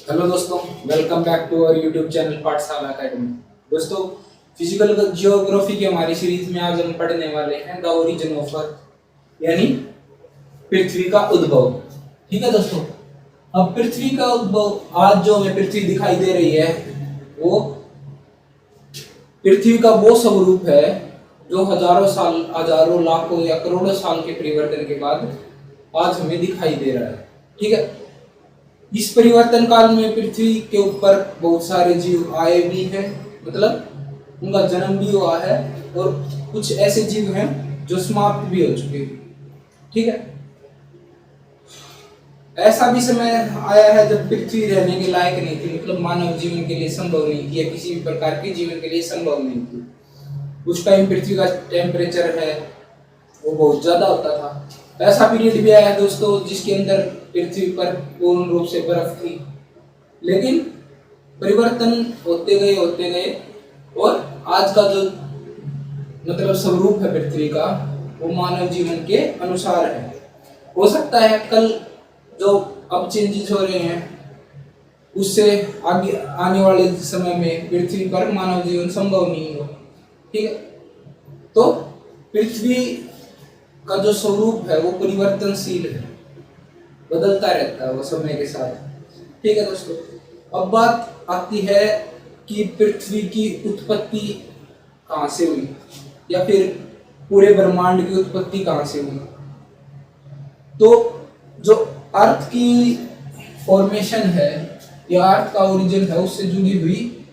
Hello दोस्तों, welcome back to our YouTube channel Pathshala Academy. दोस्तों, physical geography की हमारी सीरीज में आज हम पढ़ने वाले हैं द ओरिजिन ऑफ अर्थ, यानी पृथ्वी का उद्भव। ठीक है दोस्तों, अब पृथ्वी का उद्भव, आज जो हमें पृथ्वी दिखाई दे रही है वो पृथ्वी का वो स्वरूप है जो हजारों साल, हजारों, लाखों या करोड़ों साल के परिवर्तन के बाद आज हमें दिखाई दे रहा है। ठीक है, इस परिवर्तन काल में पृथ्वी के ऊपर बहुत सारे जीव आए भी हैं, मतलब उनका जन्म भी हुआ है, और कुछ ऐसे जीव हैं जो समाप्त भी हो चुके हैं। ठीक है, ऐसा भी समय आया है जब पृथ्वी रहने के लायक नहीं थी, मतलब मानव जीवन के लिए संभव नहीं थी या किसी भी प्रकार के जीवन के लिए संभव नहीं थी। उस टाइम पृथ्वी का टेम्परेचर है वो बहुत ज्यादा होता था। ऐसा पीरियड भी आया है दोस्तों जिसके अंदर पृथ्वी पर पूर्ण रूप से बर्फ थी, लेकिन परिवर्तन होते गए और आज का जो मतलब स्वरूप है पृथ्वी का वो मानव जीवन के अनुसार है। हो सकता है कल जो अब चेंजेस हो रहे हैं उससे आगे आने वाले समय में पृथ्वी पर मानव जीवन संभव नहीं हो। ठीक है, तो पृथ्वी का जो स्वरूप है वो परिवर्तनशील है, बदलता रहता है वो समय के साथ। ठीक है दोस्तों, अब बात आती है कि पृथ्वी की उत्पत्ति कहाँ से हुई या फिर पूरे ब्रह्मांड की उत्पत्ति कहाँ से हुई। तो जो अर्थ की फॉर्मेशन है या अर्थ का ओरिजिन है उससे जुड़ी हुई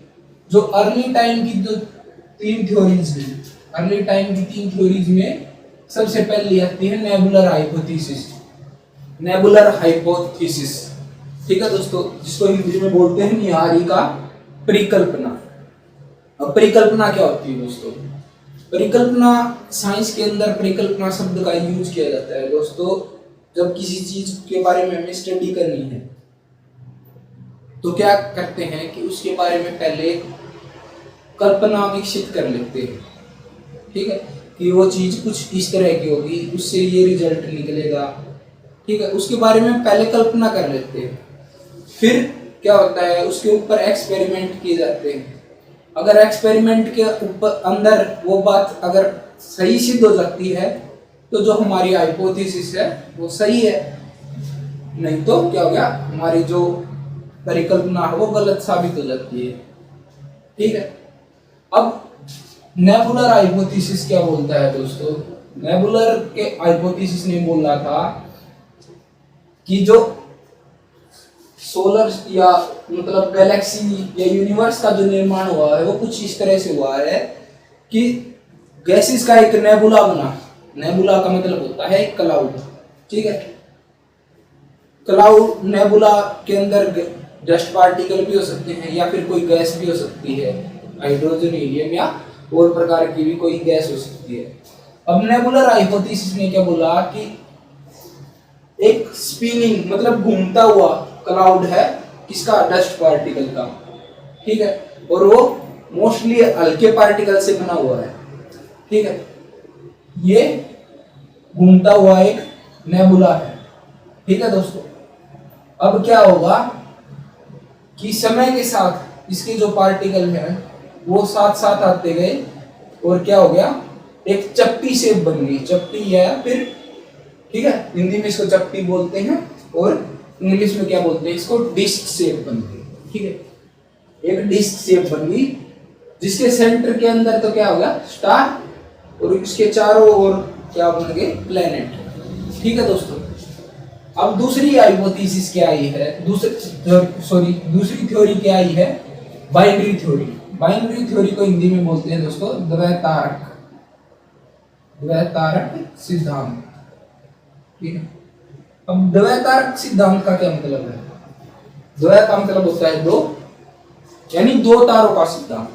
जो अर्ली टाइम की जो तीन थ्योरीज हैं, अर्ली टाइम की तीन थ्योरीज में सबसे पहले आती है नेबुलर हाइपोथेसिस। नेबुलर हाइपोथेसिस, ठीक है दोस्तों, जिसको हिंदी में बोलते हैं निहारी का परिकल्पना। अब परिकल्पना क्या होती है दोस्तों? परिकल्पना, साइंस के अंदर परिकल्पना शब्द का यूज किया जाता है दोस्तों जब किसी चीज के बारे में हमें स्टडी करनी है तो क्या करते हैं कि उसके बारे में पहले कल्पना विकसित कर लेते हैं। ठीक है, कि वो चीज कुछ इस तरह की होगी, उससे ये रिजल्ट निकलेगा। ठीक है, उसके बारे में पहले कल्पना कर लेते हैं, फिर क्या होता है उसके ऊपर एक्सपेरिमेंट किए जाते हैं। अगर एक्सपेरिमेंट के ऊपर अंदर वो बात अगर सही सिद्ध हो जाती है तो जो हमारी हाइपोथेसिस है वो सही है, नहीं तो क्या हो गया, हमारी जो परिकल्पना है वो गलत साबित हो जाती है। ठीक है, अब नेबुलर हाइपोथेसिस क्या बोलता है दोस्तों? नेबुलर के हाइपोथेसिस ने बोला था कि जो सोलर या मतलब गैलेक्सी या यूनिवर्स का जो निर्माण हुआ है वो कुछ इस तरह से हुआ है कि गैसेस का एक नेबुला बना। नेबुला का मतलब होता है एक क्लाउड। ठीक है, क्लाउड नेबुला के अंदर डस्ट पार्टिकल भी हो सकते हैं या फिर कोई गैस भी हो सकती है, हाइड्रोजन, हीलियम या और प्रकार की भी कोई गैस हो सकती है। अब नेबुलर हाइपोथेसिस ने क्या बोला कि एक स्पिनिंग मतलब घूमता हुआ क्लाउड है किसका, डस्ट पार्टिकल का। ठीक है, और वो मोस्टली हल्के पार्टिकल से बना हुआ है। ठीक है, ये घूमता हुआ एक नेबुला है। ठीक है दोस्तों, अब क्या होगा कि समय के साथ इसके जो पार्टिकल हैं वो साथ साथ आते गए और क्या हो गया, एक चपटी शेप बन गई। चपटी है फिर, ठीक है, हिंदी में इसको चपटी बोलते हैं और इंग्लिश में क्या बोलते हैं इसको, डिस्क शेप बन गई। ठीक है, एक डिस्क शेप बन गई जिसके सेंटर के अंदर तो क्या होगा, स्टार, और इसके चारों ओर क्या बन गए, प्लेनेट। ठीक है दोस्तों, अब दूसरी हाइपोथेसिस क्या आई है, दूसरी थ्योरी क्या आई है, बाइनरी थ्योरी। बाइनरी थ्योरी को हिंदी में बोलते हैं दोस्तों द्वैतारक सिद्धांत। ठीक है, अब द्वैतारक सिद्धांत का क्या मतलब है? द्वैत का मतलब होता है दो, यानी दो तारों का सिद्धांत।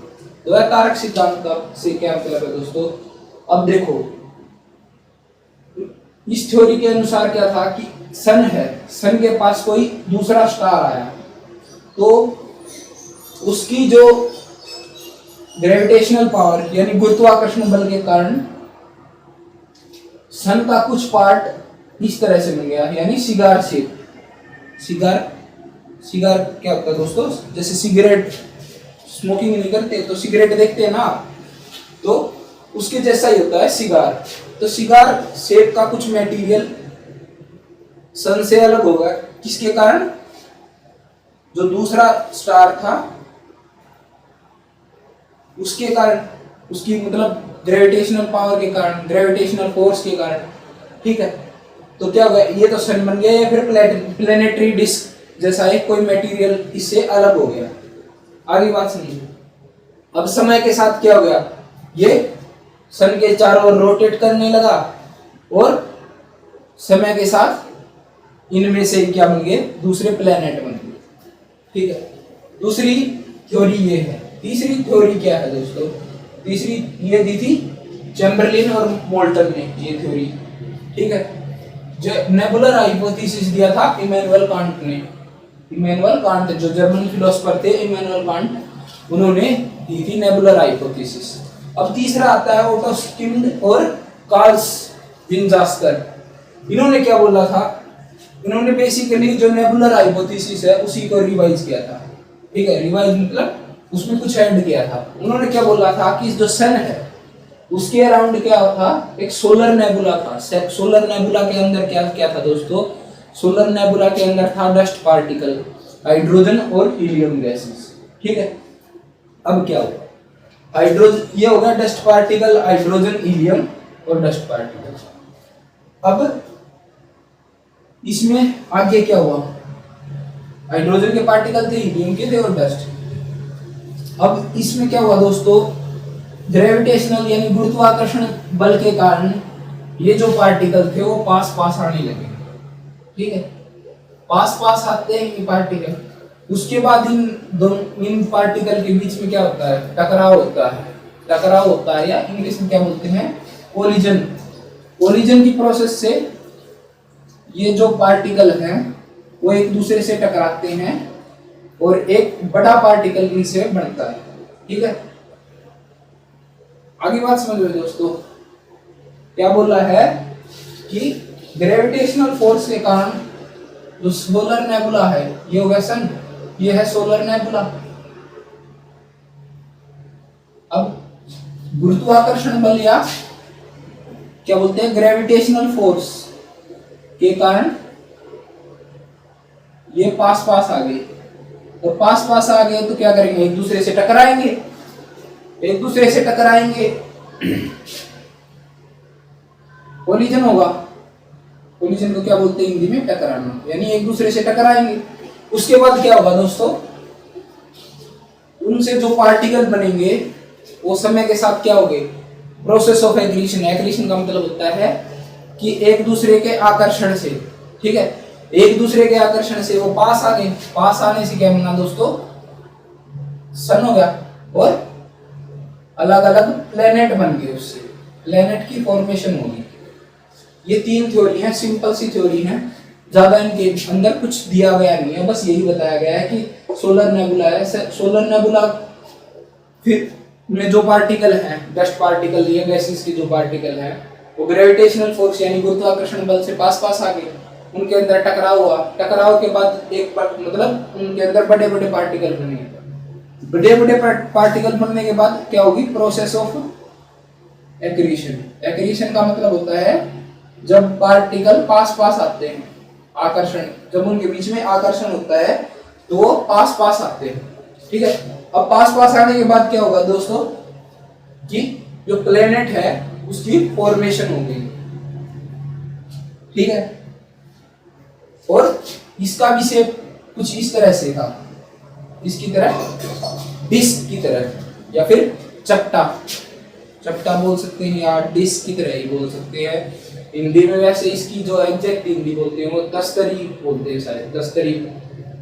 द्वैतारक सिद्धांत का से क्या मतलब है दोस्तों? अब देखो, इस थ्योरी के अनुसार क्या था कि सन है, सन के पास कोई दूसरा स्टार आया तो उसकी जो ग्रेविटेशनल पावर यानी गुरुत्वाकर्षण बल के कारण सन का कुछ पार्ट इस तरह से बन गया, यानी सिगार शेप, सिगार क्या होता है दोस्तों, जैसे सिगरेट स्मोकिंग नहीं करते तो सिगरेट देखते हैं ना, तो उसके जैसा ही होता है सिगार। तो सिगार शेप का कुछ मटेरियल सन से अलग होगा, किसके कारण, जो दूसरा स्टार था उसके कारण, उसकी मतलब ग्रेविटेशनल पावर के कारण, ग्रेविटेशनल फोर्स के कारण, ठीक है। तो क्या होगा, ये तो सन बन गया या फिर प्लेनेटरी डिस्क जैसा एक कोई मटेरियल इससे अलग हो गया। आगे बात सुनिए। अब समय के साथ क्या हो गया, ये सन के चारों ओर रोटेट करने लगा और समय के साथ इनमें से क्या बन गए, दूसरे प्लेनेट बन गए, ठीक है। दूसरी थ्योरी ये है। तीसरी थ्योरी क्या है दोस्तों, तीसरी ये दी थी चैम्बरलिन और मोल्टन ने ये थ्योरी, ठीक है। जो नेबुलर हाइपोथेसिस दिया था इमैनुअल कांट ने, इमैनुअल कांट जो जर्मन फिलोसोफर थे इमैनुअल कांट, उन्होंने दी थी नेबुलर हाइपोथेसिस। अब तीसरा आता है ओटो स्किम्ड और कार्ल्स विंजास्कर। इन्होंने क्या बोला था, इन्होंने बेसिकली जो नेबुलर हाइपोथेसिस है उसी को रिवाइज किया था, ठीक है। रिवाइज मतलब उसमें कुछ ऐड किया था। उन्होंने क्या बोला था कि जो सन है उसके अराउंड क्या था, एक सोलर नेबुला था। सोलर नेबुला के अंदर क्या क्या था दोस्तों, सोलर नेबुला के अंदर था डस्ट पार्टिकल, हाइड्रोजन और हीलियम गैसेस, ठीक है। अब क्या होगा, हाइड्रोजन ये होगा डस्ट पार्टिकल, हाइड्रोजन, हीलियम और डस्ट पार्टिकल। अब इसमें आगे क्या हुआ, हाइड्रोजन के पार्टिकल थे, हीलियम के थे और डस्ट। अब इसमें क्या हुआ दोस्तों, ग्रेविटेशनल यानी गुरुत्वाकर्षण बल के कारण ये जो पार्टिकल थे वो पास पास आने लगे, ठीक है। पास पास आते हैं ये पार्टिकल, उसके बाद इन पार्टिकल के बीच में क्या होता है, टकराव होता है। टकराव होता है या इंग्लिश में क्या बोलते हैं, कोलिजन। कोलिजन की प्रोसेस से ये जो पार्टिकल हैं वो एक दूसरे से टकराते हैं और एक बड़ा पार्टिकल इनसे बनता है, ठीक है। आगे बात समझ लो दोस्तों, क्या बोला है कि ग्रेविटेशनल फोर्स के कारण जो सोलर नेबुला है ये हो गया सन, ये है सोलर नेबुला। अब गुरुत्वाकर्षण बल या क्या बोलते हैं ग्रेविटेशनल फोर्स के कारण ये पास पास आ गए, और पास पास आ गए तो क्या करेंगे, एक दूसरे से टकराएंगे, एक दूसरे से टकराएंगे, कोलिजन होगा। कोलिजन को क्या बोलते हैं हिंदी में, टकराना, यानी एक दूसरे से टकराएंगे। उसके बाद क्या होगा दोस्तों, उनसे जो पार्टिकल बनेंगे वो समय के साथ क्या होंगे, प्रोसेस ऑफ एक्रीशन। एक्रीशन का मतलब होता है कि एक दूसरे के आकर्षण से, ठीक है, एक दूसरे के आकर्षण से वो पास आ गए। पास आने से क्या बना दोस्तों, सन हो गया और अलग अलग प्लेनेट बन गए, उससे प्लेनेट की फॉर्मेशन होगी। ये तीन थ्योरी हैं, सिंपल सी थ्योरी हैं, ज्यादा इनके अंदर कुछ दिया गया नहीं है, बस यही बताया गया है कि सोलर नेबुला है। सोलर नेबुला फिर में जो पार्टिकल हैं, डस्ट पार्टिकल या गैसेस के जो पार्टिकल हैं, वो ग्रेविटेशनल फोर्स यानी गुरुत्वाकर्षण बल से पास पास आ गए, उनके अंदर टकराव हुआ। टकराव के बाद एक मतलब उनके अंदर बड़े बड़े पार्टिकल बने। बड़े बड़े पार्टिकल बनने के बाद क्या होगी, प्रोसेस ऑफ एक्रीशन। एक्रीशन का मतलब होता है जब पार्टिकल पास पास आते हैं, आकर्षण, जब उनके बीच में आकर्षण होता है तो वो पास पास आते हैं, ठीक है। अब पास पास आने के बाद क्या होगा दोस्तों, कि जो प्लेनेट है उसकी फॉर्मेशन हो गई, ठीक है। और इसका भी शेप कुछ इस तरह से था, इसकी तरह, डिस्क की तरह, या फिर चपटा, चपटा बोल सकते हैं या डिस्क की तरह ही बोल सकते हैं। हिंदी में वैसे इसकी जो एग्जैक्ट हिंदी बोलते हैं वो तस्तरी बोलते हैं शायद, तस्तरी,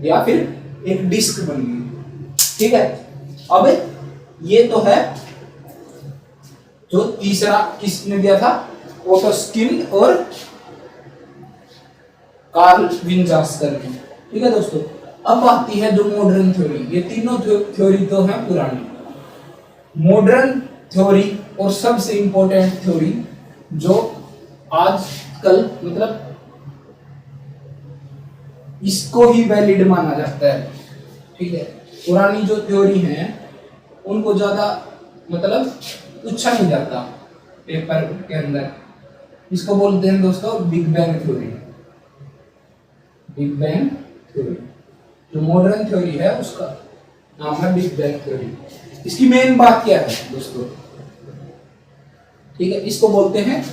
या फिर एक डिस्क बन गई, ठीक है। अब ये तो है जो तीसरा किसने दिया था, ओटो स्किम्ड और कार्ल विंजास्कर ने, ठीक है दोस्तों। अब आती है जो मॉडर्न थ्योरी। ये तीनों थ्योरी तो है पुरानी। मॉडर्न थ्योरी और सबसे इंपॉर्टेंट थ्योरी जो आजकल मतलब इसको ही वैलिड माना जाता है। ठीक है, पुरानी जो थ्योरी हैं उनको ज्यादा मतलब पूछा नहीं जाता पेपर के अंदर। इसको बोलते हैं दोस्तों big bang theory. Big bang theory जो मॉडर्न थ्योरी है उसका नाम है बिग बैंग थ्योरी। इसकी मेन बात क्या है दोस्तों? ठीक है, इसको बोलते हैं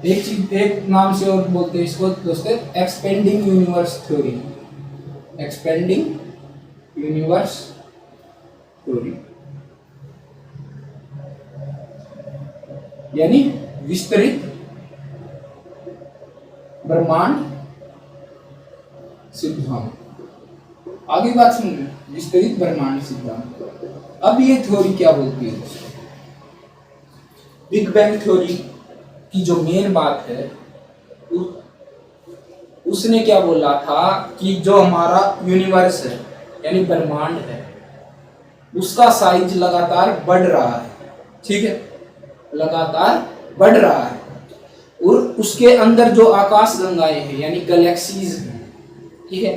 एक चीज एक नाम से और बोलते हैं इसको दोस्तों expanding universe theory. Expanding universe theory यानी विस्तृत ब्रह्मांड सिद्धांत। आगे बात सुनिए, विस्तृत ब्रह्मांड सिद्धांत। अब ये थ्योरी क्या बोलती है? बिग बैंग थ्योरी की जो मेन बात है उसने क्या बोला था कि जो हमारा यूनिवर्स है यानी ब्रह्मांड है उसका साइज लगातार बढ़ रहा है। ठीक है, लगातार बढ़ रहा है और उसके अंदर जो आकाश गंगाएं हैं यानी गैलेक्सीज हैं। ठीक है,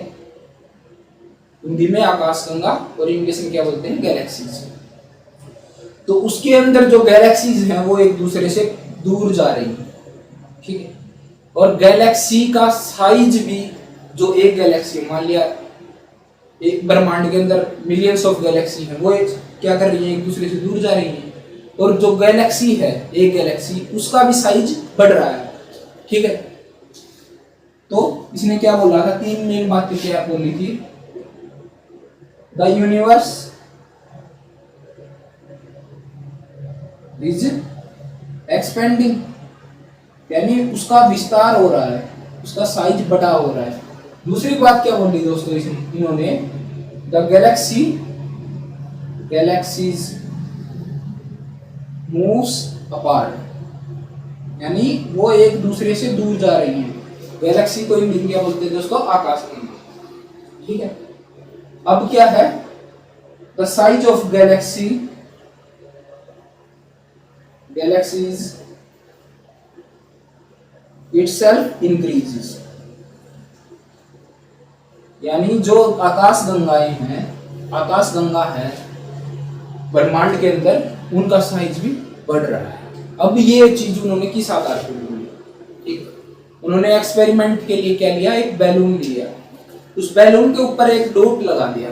हिंदी में आकाश गंगा और इंग्लिश में क्या बोलते हैं गैलेक्सीज। तो उसके अंदर जो गैलेक्सीज हैं वो एक दूसरे से दूर जा रही हैं। ठीक है, और गैलेक्सी का साइज भी जो एक गैलेक्सी मान लिया एक ब्रह्मांड के अंदर मिलियंस ऑफ गैलेक्सी हैं वो क्या कर रही है एक दूसरे से दूर जा रही हैं और जो गैलेक्सी है एक गैलेक्सी उसका भी साइज बढ़ रहा है। ठीक है, तो इसने क्या बोला था? तीन मेन बातें क्या बोली थी? द यूनिवर्स इज एक्सपेंडिंग यानी उसका विस्तार हो रहा है, उसका साइज बड़ा हो रहा है। दूसरी बात क्या बोली दोस्तों इन्होंने? द गैलेक्सीज मूव्स अपार्ट यानी वो एक दूसरे से दूर जा रही हैं। गैलेक्सी को इंग्लिश में क्या बोलते हैं दोस्तों? आकाश गंगा। ठीक है, अब क्या है? The size of galaxies itself increases यानी जो आकाश गंगाएं हैं, आकाश गंगा है ब्रह्मांड के अंदर उनका साइज भी बढ़ रहा है। अब ये चीज उन्होंने किस आधार पर ली? ठीक, उन्होंने एक्सपेरिमेंट के लिए क्या लिया? एक बैलून लिया, उस बैलून के ऊपर एक डॉट लगा दिया।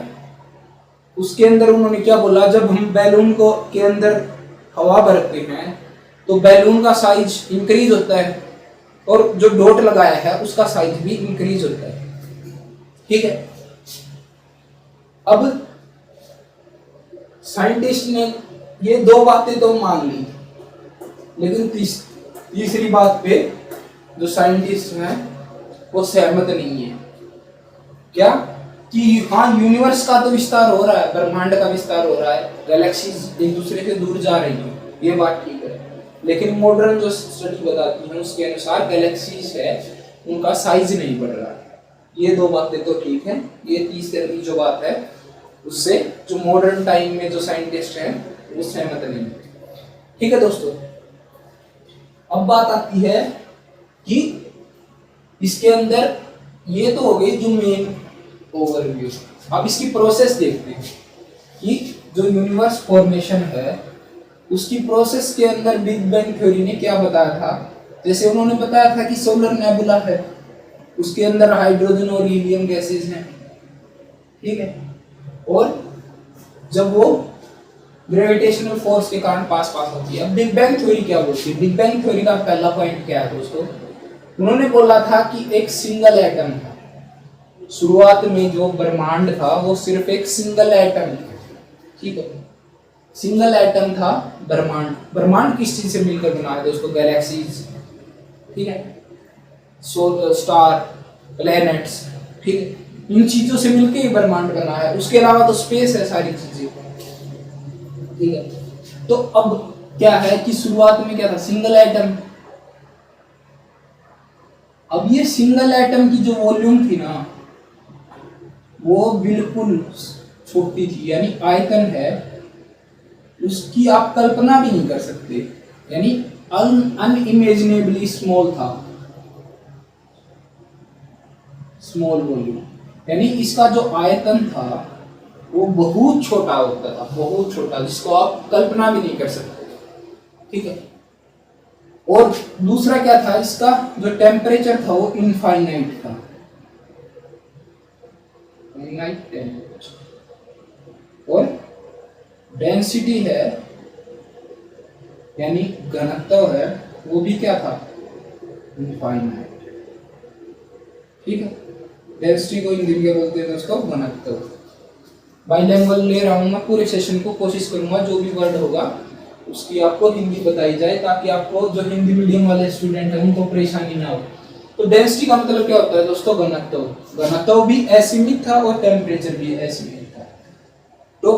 उसके अंदर उन्होंने क्या बोला? जब हम बैलून को के अंदर हवा भरते हैं तो बैलून का साइज इंक्रीज होता है और जो डॉट लगाया है उसका साइज भी इंक्रीज होता है। ठीक है, अब साइंटिस्ट ने ये दो बातें तो मान ली लेकिन तीसरी बात पे जो साइंटिस्ट हैं वो सहमत नहीं है। क्या? कि हाँ यूनिवर्स का तो विस्तार हो रहा है, ब्रह्मांड का विस्तार हो रहा है, गैलेक्सीज एक दूसरे से दूर जा रही है, ये बात ठीक है। लेकिन मॉडर्न जो स्टडी बताती है उसके अनुसार गैलेक्सीज है उनका साइज नहीं बढ़ रहा है। ये दो बातें तो ठीक है, ये तीसरी जो बात है उससे जो मॉडर्न टाइम में जो साइंटिस्ट हैं वो सहमत नहीं है। ठीक है दोस्तों, अब बात आती है कि इसके अंदर ये तो हो गई जो मेन ओवरव्यू। अब इसकी प्रोसेस देखते हैं कि जो यूनिवर्स फॉर्मेशन है उसकी प्रोसेस के अंदर बिग बैंग थ्योरी ने क्या बताया था? जैसे उन्होंने बताया था कि सोलर नेबुला है, उसके अंदर हाइड्रोजन और हीलियम गैसेस हैं। ठीक है, और जब वो ग्रेविटेशनल फोर्स के कारण पास होती है। अब बिग बैंग थ्योरी क्या बोलती है? बिग बैंग थ्योरी का पहला पॉइंट क्या है दोस्तों? उन्होंने बोला था कि एक सिंगल एटम था। शुरुआत में जो ब्रह्मांड था वो सिर्फ एक सिंगल एटम था। ठीक है, सिंगल एटम था ब्रह्मांड। ब्रह्मांड किस चीज से मिलकर बना है दोस्तों? गैलेक्सीज, ठीक है, सोलर स्टार, प्लैनेट्स, ठीक है, इन चीजों से मिलकर ही ब्रह्मांड बना है। उसके अलावा तो स्पेस है सारी चीजें। ठीक है, तो अब क्या है कि शुरुआत में क्या था? Single atom. अब ये सिंगल एटम की जो वॉल्यूम थी ना वो बिल्कुल छोटी थी, यानी आयतन है उसकी आप कल्पना भी नहीं कर सकते, यानी अनइमेजिनेबली स्मॉल था, स्मॉल वॉल्यूम। यानी इसका जो आयतन था वो बहुत छोटा होता था, बहुत छोटा, जिसको आप कल्पना भी नहीं कर सकते। ठीक है। और दूसरा क्या था, इसका जो टेम्परेचर था वो इनफाइनाइट था, फाइनाइट टेम्परेचर। और डेंसिटी है यानी घनत्व है, वो भी क्या था, इनफाइनाइट। ठीक है। डेंसिटी को हिंदी में बोलते हैं दोस्तों, घनत्व। बाइलिंगुअल ले रहा हूं मैं पूरे सेशन को, कोशिश करूंगा जो भी वर्ड होगा उसकी आपको हिंदी बताई जाए, ताकि आपको जो हिंदी मीडियम वाले स्टूडेंट हैं उनको परेशानी ना हो। तो डेंसिटी का मतलब क्या होता है दोस्तों, घनत्व। घनत्व भी असीमित था और टेम्परेचर भी असीमित था। तो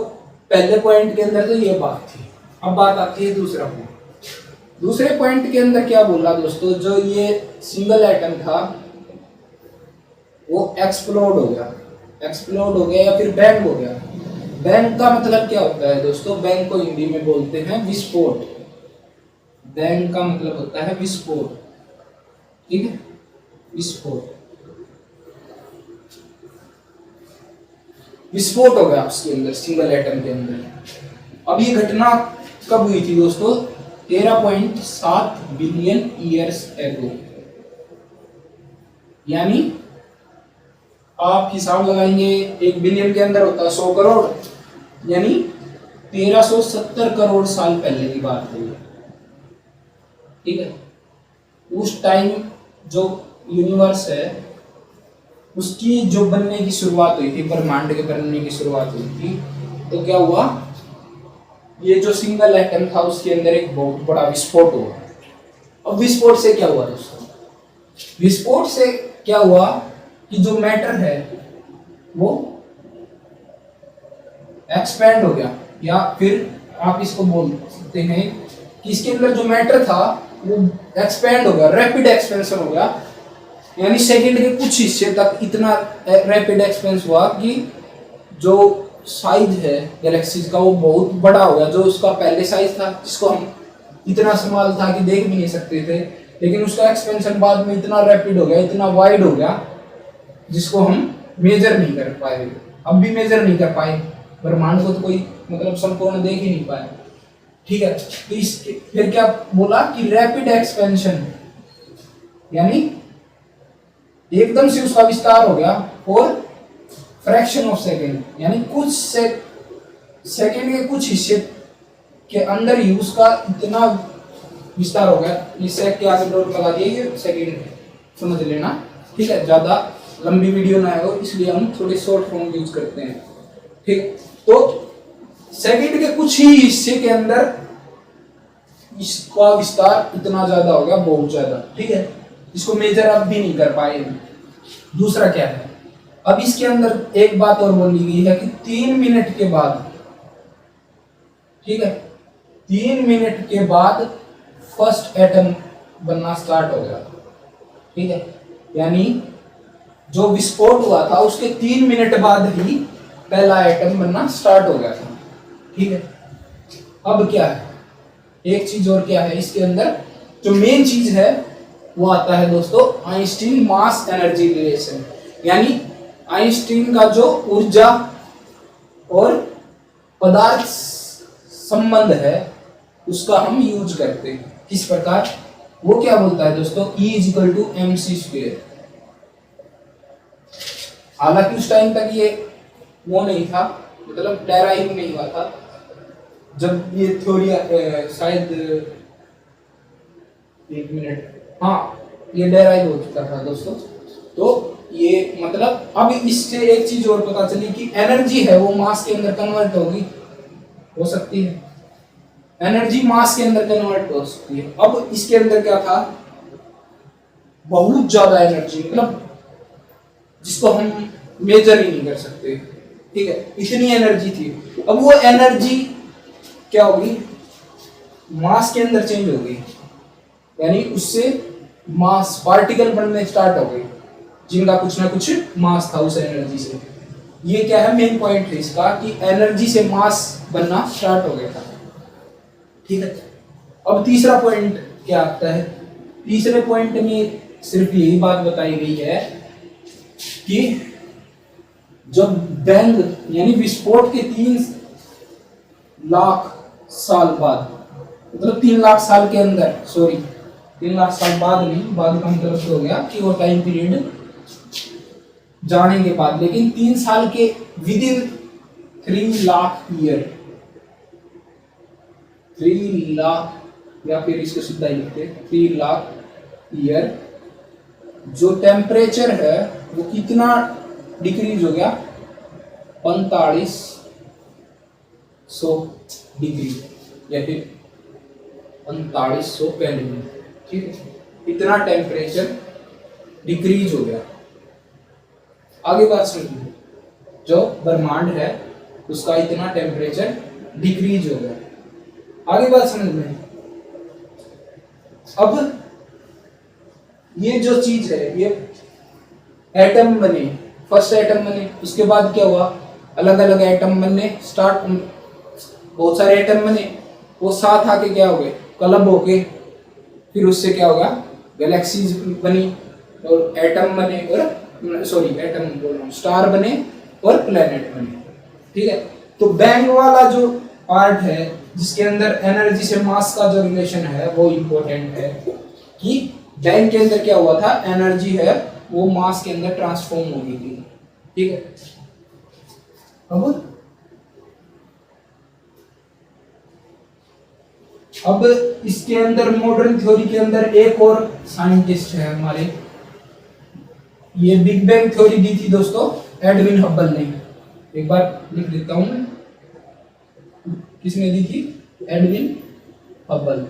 पहले पॉइंट के अंदर तो ये बात थी। अब बात आती है दूसरा पॉइंट। दूसरे पॉइंट के अंदर क्या बोला दोस्तों, जो ये सिंगल एटम था वो एक्सप्लोड हो गया, एक्सप्लोड हो गया या फिर बैंग हो गया। बैंग का मतलब क्या होता है दोस्तों, बैंग को हिंदी में बोलते हैं विस्फोट। बैंग का मतलब होता है विस्फोट। ठीक है, विस्फोट। विस्फोट हो गया उसके अंदर, सिंगल एटम के अंदर। अब ये घटना कब हुई थी दोस्तों, 13.7 बिलियन ईयर्स एगो। यानी आप हिसाब लगाएंगे, 1 बिलियन के अंदर होता है 100 करोड़, यानी 1370 करोड़ साल पहले की बात है। ठीक है। उस टाइम जो यूनिवर्स है उसकी जो बनने की शुरुआत हुई थी, ब्रह्मांड के बनने की शुरुआत हुई थी, तो क्या हुआ, ये जो सिंगल एटम था उसके अंदर एक बहुत बड़ा विस्फोट हुआ। अब विस्फोट से क्या हुआ दोस्तों, विस्फोट से क्या हुआ कि जो मैटर है वो एक्सपैंड हो गया, या फिर आप इसको बोल सकते हैं कि इसके अंदर जो मैटर था वो एक्सपैंड हो गया, रैपिड एक्सपेंशन हो गया। यानी सेकंड के कुछ हिस्से तक इतना रैपिड एक्सपेंस हुआ कि जो साइज है गैलेक्सीज का वो बहुत बड़ा हो गया। जो उसका पहले साइज था जिसको हम इतना स्मॉल था कि देख भी नहीं सकते थे, लेकिन उसका एक्सपेंशन बाद में इतना रैपिड हो गया, इतना वाइड हो गया, जिसको हम मेजर नहीं कर पाए, अब भी मेजर नहीं कर पाए। ब्रह्मांड को तो कोई मतलब संपूर्ण देख ही नहीं पाया। ठीक है। तो इसके फिर क्या बोला कि रैपिड एक्सपेंशन, यानी एकदम से उसका विस्तार हो गया, और फ्रैक्शन ऑफ सेकेंड, यानी कुछ सेकेंड के कुछ हिस्से के अंदर ही उसका इतना विस्तार हो गया। इससे क्या डॉट लगा दिए, ये सेकेंड समझ लेना। ठीक है, ज्यादा लंबी वीडियो ना हो इसलिए हम थोड़े शॉर्ट फॉर्म यूज करते हैं। ठीक, तो सेकेंड के कुछ ही हिस्से के अंदर इसका विस्तार इतना ज्यादा हो गया, बहुत ज्यादा। ठीक है, इसको मेजर अब भी नहीं कर पाए। दूसरा क्या है, अब इसके अंदर एक बात और बोली गई है कि 3 मिनट के बाद, ठीक है, 3 मिनट के बाद फर्स्ट एटम बनना स्टार्ट हो गया। ठीक है, यानी जो विस्फोट हुआ था उसके 3 मिनट बाद ही पहला एटम बनना स्टार्ट हो गया था। ठीक है। अब क्या है, एक चीज और क्या है इसके अंदर, जो मेन चीज है वो आता है दोस्तों आइंस्टीन मास एनर्जी रिलेशन। यानी आइंस्टीन का जो ऊर्जा और पदार्थ संबंध है उसका हम यूज करते हैं। किस प्रकार, वो क्या बोलता है दोस्तों, E=mc²। हालांकि उस टाइम तक ये वो नहीं था, मतलब डेराइव नहीं हुआ था। जब ये थ्योरी शायद 1 मिनट, हाँ, ये डेराइव हो चुका था दोस्तों। तो ये मतलब अब इससे एक चीज और पता चली कि एनर्जी है वो मास के अंदर कन्वर्ट होगी, हो सकती है, एनर्जी मास के अंदर कन्वर्ट हो सकती है। अब इसके अंदर क्या था, बहुत ज्यादा एनर्जी, मतलब जिसको हम मेजर ही नहीं कर सकते। ठीक है, इतनी एनर्जी थी। अब वो एनर्जी क्या होगी, मास के अंदर चेंज होगी, यानी उससे मास पार्टिकल बनने स्टार्ट हो गए जिनका कुछ ना कुछ मास था उस एनर्जी से। ये क्या है, मेन पॉइंट है इसका कि एनर्जी से मास बनना स्टार्ट हो गया था। ठीक है। अब तीसरा पॉइंट क्या आता है, तीसरे पॉइंट में सिर्फ यही बात बताई गई है कि जब बैंग यानी विस्फोट के 3 लाख साल बाद, मतलब 3 लाख साल के अंदर, सॉरी 3 लाख साल बाद नहीं, बाद का मतलब हो गया कि वो टाइम पीरियड जाने के बाद, लेकिन 3 साल के with in 3 lakh year, 3 lakh, या फिर इसको सीधा ही लिखते 3 लाख ईयर, जो टेम्परेचर है वो कितना डिक्रीज हो गया, 4500 डिग्री या फिर 4500 केल्विन, ठीक है, इतना टेम्परेचर डिक्रीज हो गया। आगे बात समझिए, जो ब्रह्मांड है उसका इतना टेम्परेचर डिक्रीज हो गया। आगे बात समझ में, अब ये जो चीज है, ये एटम बने, फर्स्ट एटम बने, उसके बाद क्या हुआ, अलग अलग एटम बनने स्टार्ट, बहुत सारे एटम बने, वो साथ आके क्या हो गए, क्लब होके, फिर उससे क्या होगा, गैलेक्सीज बनी और एटम बने, और सॉरी एटम बोल रहा हूँ, स्टार बने और प्लेनेट बने, ठीक है। तो बैंग वाला जो पार्ट है जिसके अंदर एनर्जी से मास का जो रिलेशन है वो इंपॉर्टेंट है, कि बैंग के अंदर क्या हुआ था, एनर्जी है वो मास के अंदर ट्रांसफॉर्म हो गई थी, ठीक है। अब इसके अंदर मॉडर्न थ्योरी के अंदर एक और साइंटिस्ट है हमारे, ये बिग बैंग थ्योरी दी थी दोस्तों एडविन हब्बल ने, एक बार लिख देता हूं, किसने दी थी, एडविन हब्बल।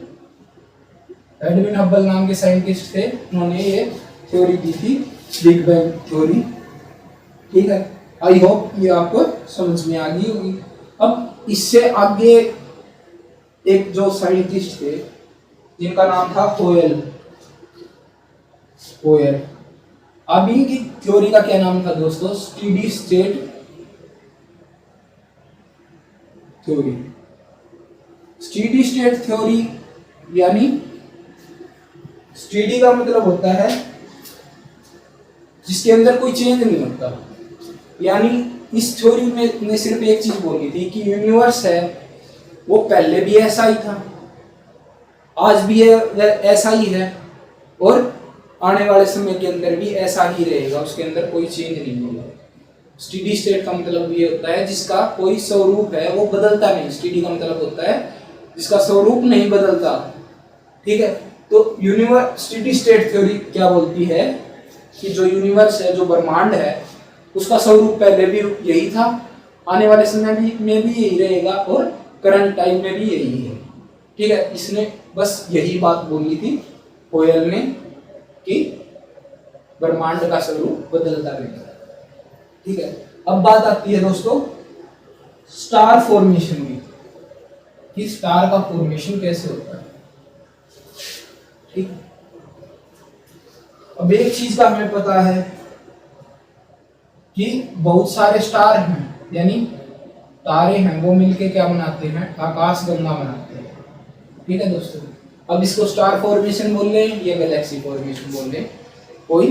एडविन हब्बल नाम के साइंटिस्ट थे, उन्होंने ये थ्योरी दी थी बिग बैंग थ्योरी, ठीक है। आई होप ये आपको समझ में आ गई होगी। अब इससे आगे एक जो साइंटिस्ट थे जिनका नाम था होयल, अब इनकी थ्योरी का क्या नाम था दोस्तों, steady state theory. Steady state theory यानी स्टेडी का मतलब होता है जिसके अंदर कोई चेंज नहीं होता, यानी इस थ्योरी में सिर्फ एक चीज बोली थी कि यूनिवर्स है वो पहले भी ऐसा ही था, आज भी ऐसा ही है, और आने वाले समय के अंदर भी ऐसा ही रहेगा, उसके अंदर कोई चेंज नहीं होगा। स्टेडी स्टेट का मतलब ये होता है जिसका कोई स्वरूप है वो बदलता नहीं, स्टेडी का मतलब होता है जिसका स्वरूप नहीं बदलता, ठीक है। तो यूनिवर्स स्टेडी स्टेट थ्योरी क्या बोलती है कि जो यूनिवर्स है, जो ब्रह्मांड है, उसका स्वरूप पहले भी यही था, आने वाले समय में भी यही रहेगा, और करंट टाइम में भी यही है, ठीक है। इसने बस यही बात बोली थी होयल ने कि ब्रह्मांड का स्वरूप बदलता रहेगा, ठीक है। अब बात आती है दोस्तों स्टार फॉर्मेशन की, कि स्टार का फॉर्मेशन कैसे होता है, ठीक। अब एक चीज का हमें पता है कि बहुत सारे स्टार हैं, यानी तारे हैं, वो मिलके क्या बनाते हैं, आकाश गंगा बनाते हैं, ठीक है दोस्तों। अब इसको स्टार फॉर्मेशन बोल रहे हैं या गैलेक्सी फॉर्मेशन बोल रहे हैं, कोई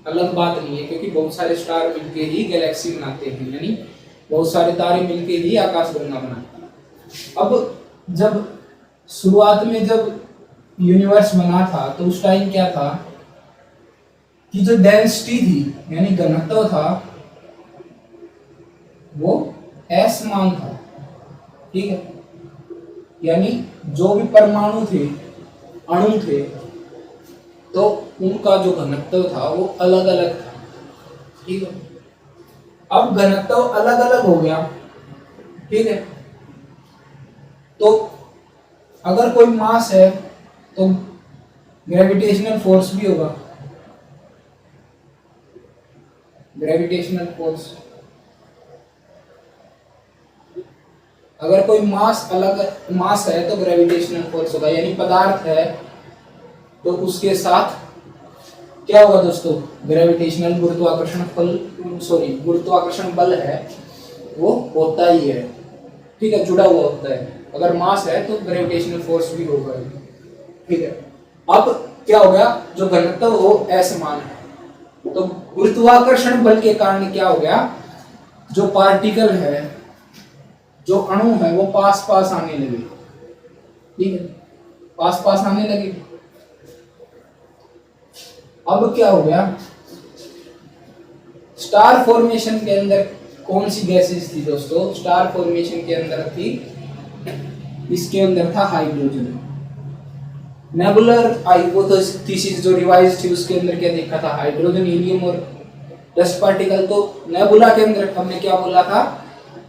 अलग बात नहीं है, क्योंकि बहुत सारे स्टार मिलके ही गैलेक्सी बनाते हैं, यानी बहुत सारे तारे मिलके ही आकाश गंगा बनाते हैं। अब जब शुरुआत में जब यूनिवर्स बना था तो उस टाइम क्या था कि जो डेंसिटी थी यानी घनत्व था वो एस मान था, ठीक है। यानी जो भी परमाणु थे, अणु थे, तो उनका जो घनत्व था वो अलग अलग था, ठीक है। अब घनत्व अलग अलग हो गया, ठीक है। तो अगर कोई मास है तो ग्रेविटेशनल फोर्स भी होगा, ग्रेविटेशनल फोर्स। अगर कोई मास मास है तो ग्रेविटेशनल फोर्स होगा, यानी पदार्थ है तो उसके साथ क्या होगा दोस्तों, ग्रेविटेशनल गुरुत्वाकर्षण बल है वो होता ही है, ठीक है, जुड़ा हुआ होता है। अगर मास है तो ग्रेविटेशनल फोर्स भी होगा, ठीक है। अब क्या हो गया, जो घनत्व वो असमान है, तो गुरुत्वाकर्षण बल के कारण क्या हो गया, जो पार्टिकल है, जो अणु है, वो पास पास आने लगे। ठीक है, पास पास आने लगे। अब क्या हो गया, स्टार फॉर्मेशन के अंदर कौन सी गैसेस थी दोस्तों? स्टार फॉर्मेशन के अंदर थी, इसके अंदर था हाइड्रोजन। नेबुलर हाइपोथेसिस जो रिवाइज थी उसके अंदर क्या देखा था? हाइड्रोजन, हीलियम और डस्ट पार्टिकल। तो नेबुला के अंदर हमने क्या बोला था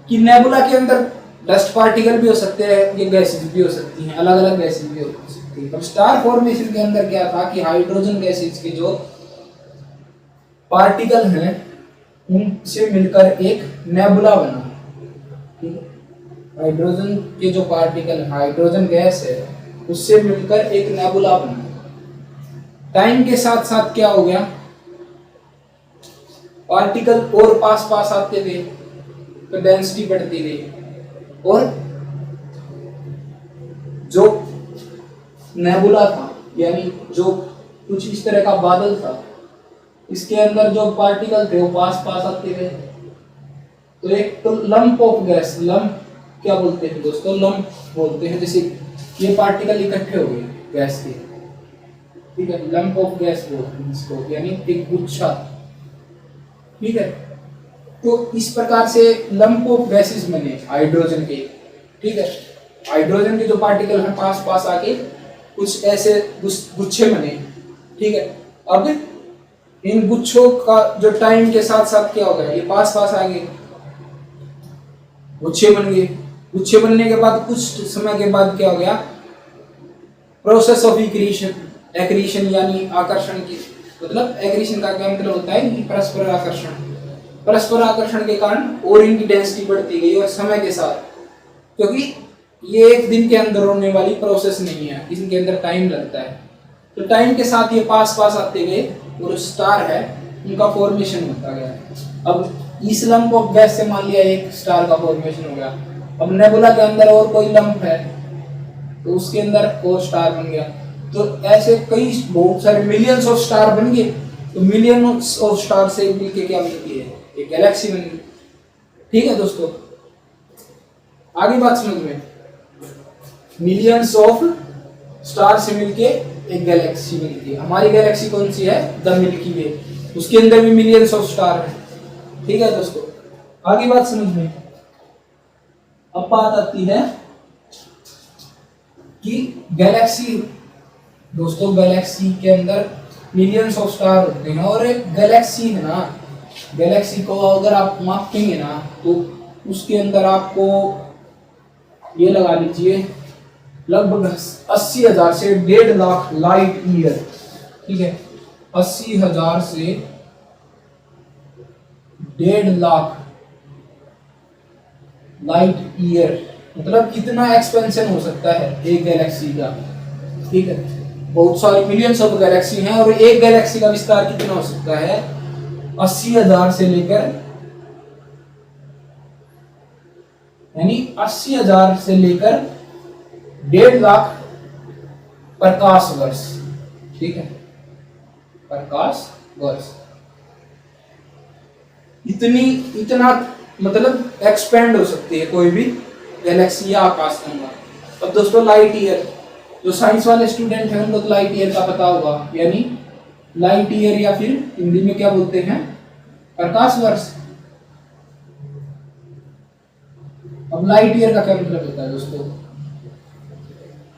कि नेबुला के अंदर डस्ट पार्टिकल भी हो सकते हैं, ये गैसेस भी हो सकती हैं, अलग अलग गैसेस भी हो सकती हैं। अब स्टार फॉर्मेशन के अंदर क्या था कि हाइड्रोजन गैसेस के जो पार्टिकल हैं उनसे मिलकर एक नेबुला बना। ठीक है, हाइड्रोजन के जो पार्टिकल, हाइड्रोजन गैस है, उससे मिलकर एक नेबुला बना। टाइम के साथ साथ क्या हो गया, पार्टिकल और पास पास आते गए तो डेंसिटी बढ़ती गई, और जो नेबुला था, यानी जो कुछ इस तरह का बादल था, इसके अंदर जो पार्टिकल थे वो पास पास आते गए। तो एक तो लंप ऑफ गैस, लंप क्या बोलते हैं दोस्तों? लंप बोलते हैं। जैसे ये पार्टिकल इकट्ठे हो गए गैस के, ठीक है, लंप ऑफ गैस बोलते हैं इसको, यानी एक गुच्छा। ठीक है, तो इस प्रकार से लंप ऑफ गैसेस बने हाइड्रोजन के। ठीक है, हाइड्रोजन के जो पार्टिकल हैं पास पास आके कुछ ऐसे गुच्छे बने। ठीक है, अब इन गुच्छों का जो टाइम के साथ साथ क्या हो गया, ये पास पास आ गए, गुच्छे बन गए। गुच्छे बनने के बाद कुछ समय के बाद क्या हो गया, प्रोसेस ऑफ एक्रीशन, एक्रीशन यानी आकर्षण की, मतलब एक्रीशन का क्या मतलब होता है कि परस्पर आकर्षण। परस्पर आकर्षण के कारण और इनकी डेंसिटी बढ़ती गई, और समय के साथ, क्योंकि ये एक दिन के अंदर होने वाली प्रोसेस नहीं है, इनके अंदर टाइम लगता है। तो टाइम के साथ ये पास पास आते गए और स्टार है उनका फॉर्मेशन होता गया। अब इस लंप ऑफ गैस से मान लिया एक स्टार का फॉर्मेशन हो गया। अब नेबुला के अंदर और कोई लंप है तो उसके अंदर और स्टार बन गया। तो ऐसे कई बहुत सारे मिलियंस ऑफ स्टार बन गए। तो मिलियंस ऑफ स्टार से मिलके क्या बनती है, एक गैलेक्सी बन गई। ठीक है दोस्तों, आगे बात समझ में, मिलियंस ऑफ स्टार से मिलके एक गैलेक्सी बनती है। हमारी गैलेक्सी कौन सी है? द मिल्की वे, उसके अंदर भी मिलियंस ऑफ स्टार है। ठीक है दोस्तों, आगे बात समझ में। अब बात आती है कि गैलेक्सी, दोस्तों गैलेक्सी के अंदर मिलियंस ऑफ स्टार होते हैं, और एक गैलेक्सी है ना, गैलेक्सी को अगर आप मापेंगे ना तो उसके अंदर आपको ये लगा लीजिए लगभग 80,000 से 1.5 लाख लाइट ईयर। ठीक है, 80,000 से 1.5 लाख लाइट ईयर, मतलब कितना एक्सपेंशन हो सकता है एक गैलेक्सी का। ठीक है, बहुत सारी मिलियंस ऑफ गैलेक्सी हैं, और एक गैलेक्सी का विस्तार कितना हो सकता है? 80,000 से लेकर, यानी 80,000 से लेकर 1.5 लाख प्रकाश वर्ष। ठीक है, प्रकाश वर्ष, इतना मतलब एक्सपेंड हो सकती है कोई भी गैलेक्सी या आकाश गंगा। अब दोस्तों लाइट ईयर, जो साइंस वाले स्टूडेंट हैं उनको तो लाइट ईयर का पता होगा, यानी लाइट ईयर या फिर हिंदी में क्या बोलते हैं, प्रकाश वर्ष। अब लाइट ईयर का क्या मतलब होता है दोस्तों?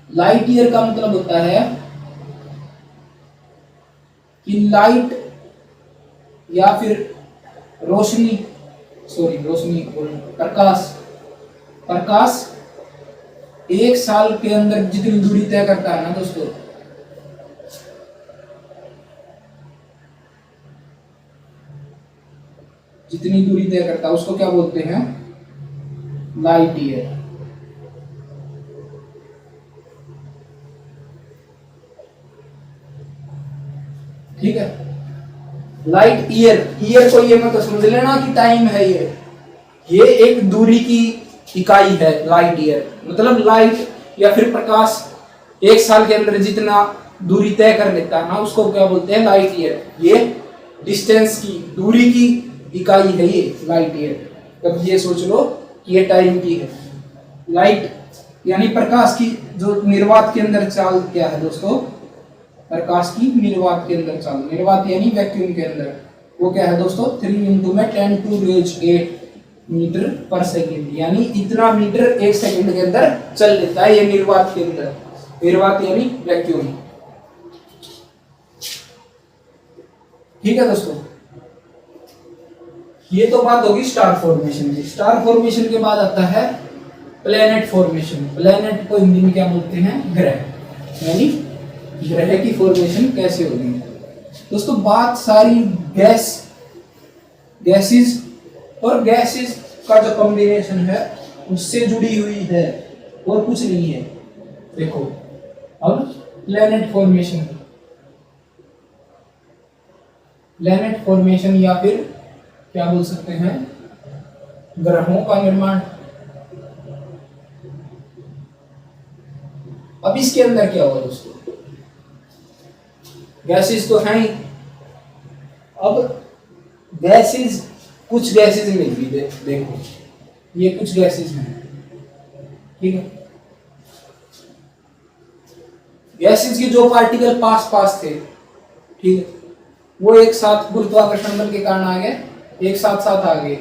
लाइट ईयर का मतलब होता है कि लाइट या फिर रोशनी, प्रकाश एक साल के अंदर जितनी दूरी तय करता है ना दोस्तों, जितनी दूरी तय करता है उसको क्या बोलते हैं? Light year. ठीक है, लाइट ईयर, ईयर को ये मत समझ लेना कि टाइम है, ये एक दूरी की इकाई है। लाइट ईयर मतलब लाइट या फिर प्रकाश एक साल के अंदर जितना दूरी तय कर लेता है ना उसको क्या बोलते हैं? Light year. ये डिस्टेंस की, दूरी की इकाई है ये लाइट ईयर। तब ये सोच लो कि ये टाइम की है। लाइट यानी प्रकाश की जो निर्वात के अंदर चाल क्या है दोस्तों, प्रकाश की निर्वात के अंदर चाल, निर्वात यानी वैक्यूम के अंदर, वो क्या है दोस्तों 3 इंटू में 10 टू रेज 8 मीटर पर सेकेंड, यानी इतना मीटर एक सेकंड के अंदर चल लेता है ये निर्वात के अंदर। निर्वात यानी वैक्यूम। ठीक है दोस्तों, ये तो बात होगी स्टार फॉर्मेशन की। स्टार फॉर्मेशन के बाद आता है प्लेनेट फॉर्मेशन। प्लेनेट को हिंदी में क्या बोलते हैं, ग्रह, यानी ग्रह की फॉर्मेशन कैसे होगी दोस्तों। बात सारी गैसेस और गैसेस का जो कॉम्बिनेशन है उससे जुड़ी हुई है और कुछ नहीं है। देखो अब प्लेनेट फॉर्मेशन या फिर क्या बोल सकते हैं, ग्रहों का निर्माण। अब इसके अंदर क्या होगा दोस्तों, गैसेस तो हैं ही। अब गैसेस, कुछ गैसेस मिल गई, देखो ये कुछ गैसेस हैं, ठीक है। गैसेस के जो पार्टिकल पास थे, ठीक है, वो एक साथ गुरुत्वाकर्षण बल के कारण आ गए, एक साथ आ गए,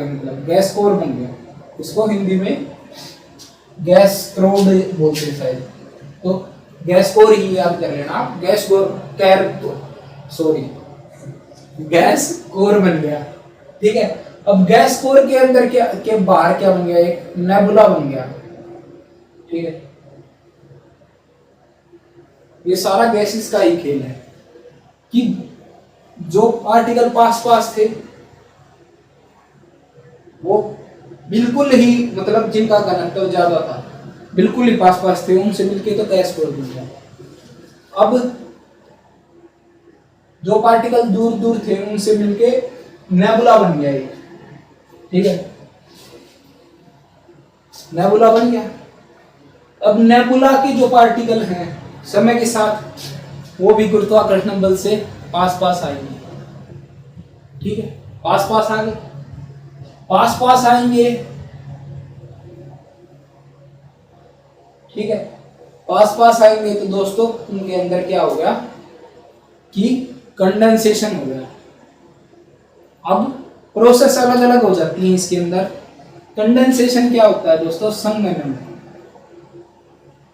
मतलब गैस कोर बन गया। इसको हिंदी में गैस क्राउड बोलते हैं शायद, तो गैस कोर ही याद कर लेना आप। गैस कोर बन गया, ठीक है। अब गैस कोर के अंदर क्या के बाहर क्या बन गया, एक नेबुला बन गया, ठीक है। ये सारा गैसेस का ही खेल है कि जो पार्टिकल पास थे वो बिल्कुल ही, मतलब जिनका घनत्व ज्यादा था, बिल्कुल ही पास थे, उनसे मिलके तो गैस कोर बन गया। अब जो पार्टिकल दूर थे उनसे मिलके नेबुला बन गया ये, ठीक है, नेबुला बन गया। अब नेबुला के जो पार्टिकल हैं समय के साथ वो भी गुरुत्वाकर्षण बल से पास आएंगे, ठीक है, पास आएंगे, ठीक है, पास आएंगे तो दोस्तों उनके अंदर क्या हो गया कि कंडेंसेशन हो गया। अब प्रोसेस अलग अलग हो जाती है इसके अंदर। कंडेंसेशन क्या होता है दोस्तों, संघनन,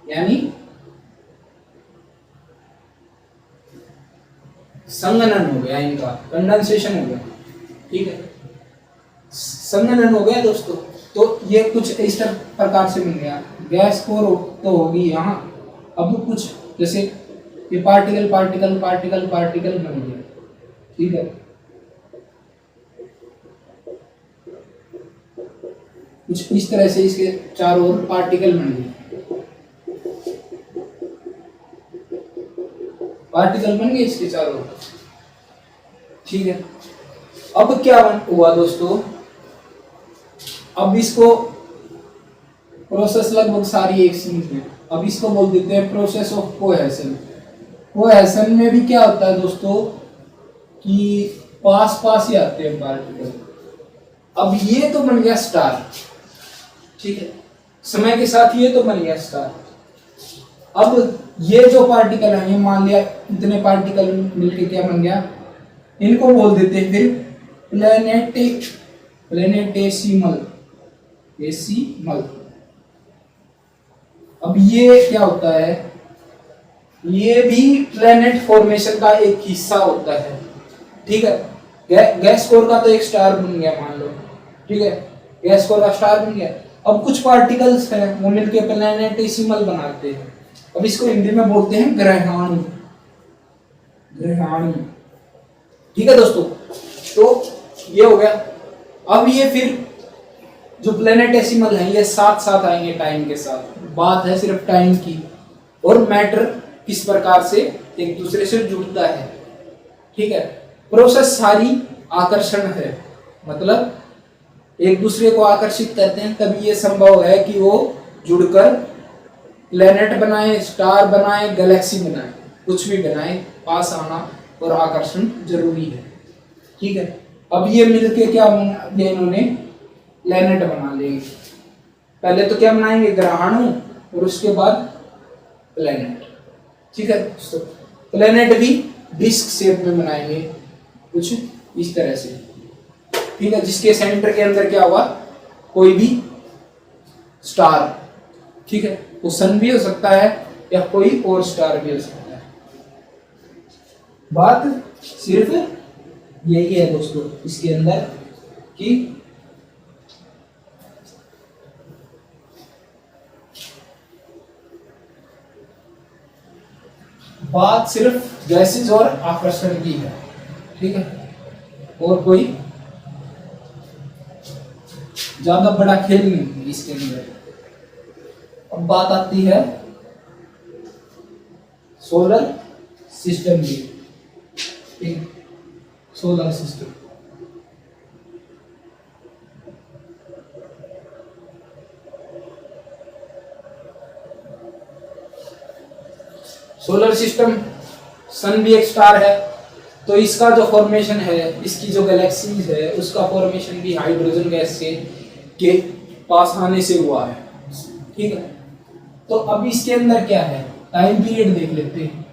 यानी संघनन हो गया इनका, कंडेंसेशन हो गया, ठीक है, संघनन हो गया दोस्तों। तो ये कुछ इस प्रकार से मिल गया। गैस कोर तो होगी यहाँ। अब कुछ जैसे ये पार्टिकल बन गया, ठीक है, कुछ इस तरह से इसके चारों ओर पार्टिकल बन गए, इसके चारों ओर, ठीक है। अब क्या हुआ दोस्तों, अब इसको प्रोसेस लगभग सारी एक सी है। अब इसको बोल देते हैं प्रोसेस ऑफ कोहेशन। कोहेशन में भी क्या होता है दोस्तों कि पास ही आते हैं पार्टिकल। अब ये तो बन गया स्टार, ठीक है, समय के साथ ये तो बन गया स्टार। अब ये जो पार्टिकल है, ये मान लिया इतने पार्टिकल मिलके क्या बन गया, इनको बोल देते हैं फिर प्लेनेटेसिमल। अब ये क्या होता है, ये भी प्लेनेट फॉर्मेशन का एक हिस्सा होता है, ठीक है। गैस कोर का तो एक स्टार बन गया मान लो, ठीक है, गैस कोर का स्टार बन गया। अब कुछ पार्टिकल्स हैं वो मिलके प्लेनेटेसिमल बनाते हैं। अब इसको हिंदी में बोलते हैं ग्रहाणु, ठीक है दोस्तों। तो ये हो गया। अब ये फिर जो प्लेनेटेसिमल है ये साथ आएंगे टाइम के साथ। बात है सिर्फ टाइम की, और मैटर किस प्रकार से एक दूसरे से जुड़ता है, ठीक है। प्रोसेस सारी आकर्षण है, मतलब एक दूसरे को आकर्षित करते हैं, तभी ये संभव है कि वो जुड़कर प्लेनेट बनाए, स्टार बनाए, गैलेक्सी बनाए, कुछ भी बनाए, पास आना और आकर्षण जरूरी है, ठीक है। अब ये मिलके क्या ये इन्होंने प्लेनेट बना लेंगे। पहले तो क्या बनाएंगे, ग्रहाणु, और उसके बाद प्लेनेट। ठीक है दोस्तों, प्लेनेट भी डिस्क शेप में बनाएंगे कुछ इस तरह से। ठीक है, जिसके सेंटर के अंदर क्या होगा, कोई भी स्टार। ठीक है, वो सन भी हो सकता है या कोई और स्टार भी हो सकता है। बात सिर्फ यही है दोस्तों इसके अंदर कि बात सिर्फ गैसेज और आकर्षण की है। ठीक है, और कोई ज्यादा बड़ा खेल नहीं है इसके अंदर। अब बात आती है सोलर सिस्टम की। ठीक, सोलर सिस्टम सोलर सिस्टम, सन भी एक स्टार है, तो इसका जो फॉर्मेशन है, इसकी जो गैलेक्सीज है, उसका फॉर्मेशन भी हाइड्रोजन गैस से के पास आने से हुआ है। ठीक है, तो अब इसके अंदर क्या है, टाइम पीरियड देख लेते हैं।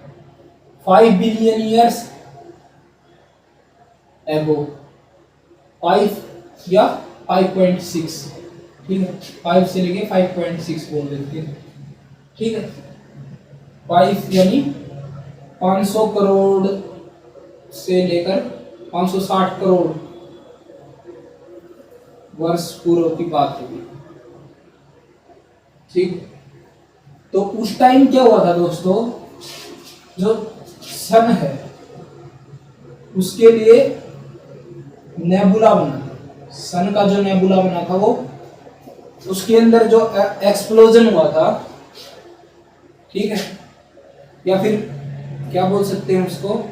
5 बिलियन ईयर्स एगो, 5 या 5.6। ठीक है, 5 से लेके 5.6 बोल देते हैं। ठीक है, 5 यानी 500 करोड़ से लेकर 560 करोड़ वर्ष पूर्व की बात होगी। ठीक, तो उस टाइम क्या हुआ था दोस्तों, जो सन है उसके लिए नेबुला बना था। सन का जो नेबुला बना था वो, उसके अंदर जो एक्सप्लोजन हुआ था, ठीक है, या फिर क्या बोल सकते हैं उसको,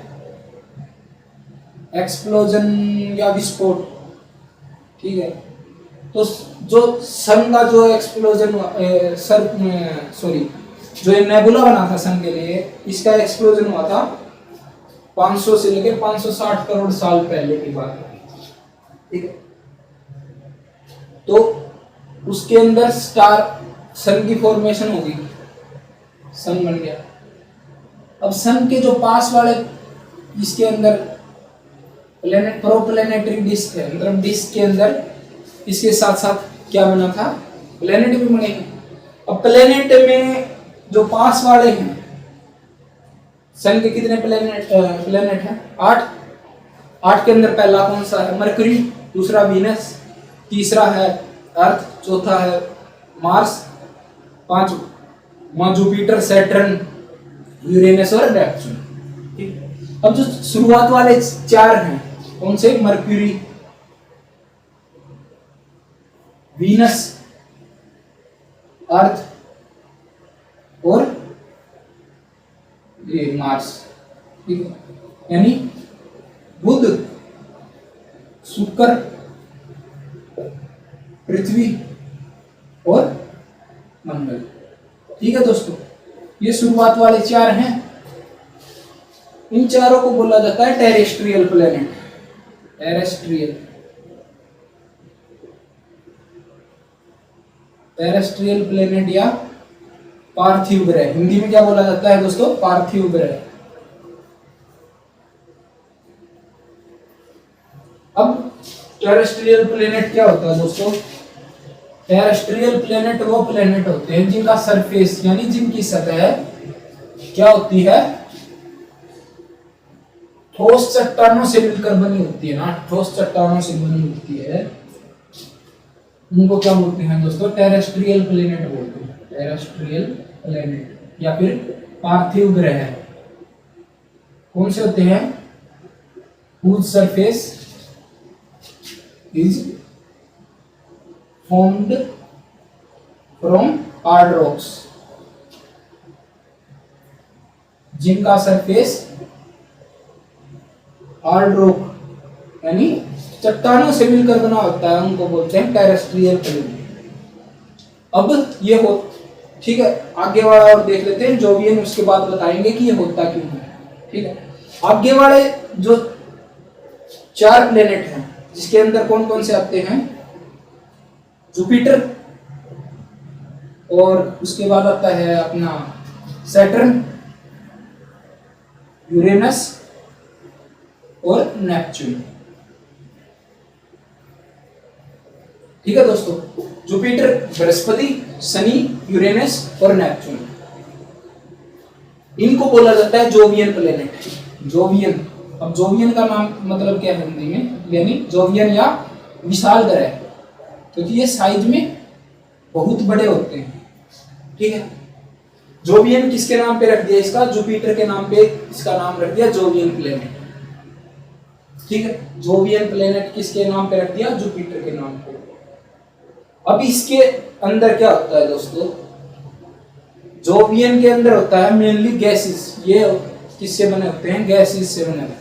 एक्सप्लोजन या विस्फोट। ठीक है, तो जो सन का जो एक्सप्लोजन जो नेबुला बना था सन के लिए, इसका एक्सप्लोजन हुआ था 500 से लेकर 560 करोड़ साल पहले की बात है। ठीक है, तो उसके अंदर स्टार सन की फॉर्मेशन होगी, सन बन गया। अब सन के जो पास वाले इसके अंदर प्लेनेट, प्रोप्लेनेटरी डिस्क है, मतलब डिस्क के अंदर इसके साथ साथ क्या बना था, प्लेनेट भी बने हैं। अब प्लेनेट में जो पास वाले हैं, सन के कितने प्लेनेट हैं, 8 के अंदर पहला कौन सा है, मरकरी, दूसरा वीनस, तीसरा है अर्थ, चौथा है मार्स, 5वां जुपिटर, सैटर्न, यूरेनस और नेपच्यून। अब जो शुरुआत वाले 4 हैं, कौन से, मरक्यूरी, वीनस, अर्थ और ये मार्स। ठीक है, यानी बुध, शुक्र, पृथ्वी और मंगल। ठीक है दोस्तों, ये शुरुआत वाले 4 हैं। इन चारों को बोला जाता है टेरेस्ट्रियल प्लेनेट। टेरेस्ट्रियल प्लेनेट या पार्थिव ग्रह, हिंदी में क्या बोला जाता है दोस्तों, पार्थिव ग्रह। अब टेरेस्ट्रियल प्लेनेट क्या होता है दोस्तों, टेरेस्ट्रियल प्लेनेट वो प्लेनेट होते हैं जिनका सरफेस यानी जिनकी सतह क्या होती है, ठोस चट्टानों से मिलकर बनी होती है ना, ठोस चट्टानों से बनी होती है, उनको क्या बोलते हैं दोस्तों, टेरेस्ट्रियल प्लेनेट बोलते हैं। टेरेस्ट्रियल प्लेनेट या फिर पार्थिव ग्रह कौन से होते हैं, whose surface is formed from hard rocks, जिनका सरफेस हार्ड रॉक यानी चट्टानों से मिलकर बना होता है, उनको बोलते हैं टेरेस्ट्रियल प्लेनेट। अब ये हो, ठीक है, आगे वाला और देख लेते हैं, जो भी है उसके बाद बताएंगे कि ये होता क्यों है। ठीक है, आगे वाले जो 4 प्लेनेट हैं जिसके अंदर कौन कौन से आते हैं, जुपिटर, और उसके बाद आता है अपना सैटर्न, यूरेनस और नेपच्यून। ठीक है दोस्तों, जुपिटर, बृहस्पति, शनि, यूरेनस और नेपच्यून, इनको बोला जाता है जोवियन प्लेनेट। जोवियन, अब जोवियन का नाम मतलब क्या है हिंदी में, यानी जोवियन या विशाल ग्रह, क्योंकि ये साइज में बहुत बड़े होते हैं। ठीक है, जोवियन किसके नाम पे रख दिया इसका, जुपिटर के नाम पे इसका नाम रख दिया जोवियन प्लेनेट। ठीक है, जोवियन प्लेनेट किसके नाम पे रख दिया, जुपिटर के नाम पे। अब इसके अंदर क्या होता है दोस्तों, जोवियन के अंदर होता है मेनली गैसेस, ये किससे बने होते हैं, गैसेस से बने होते हैं।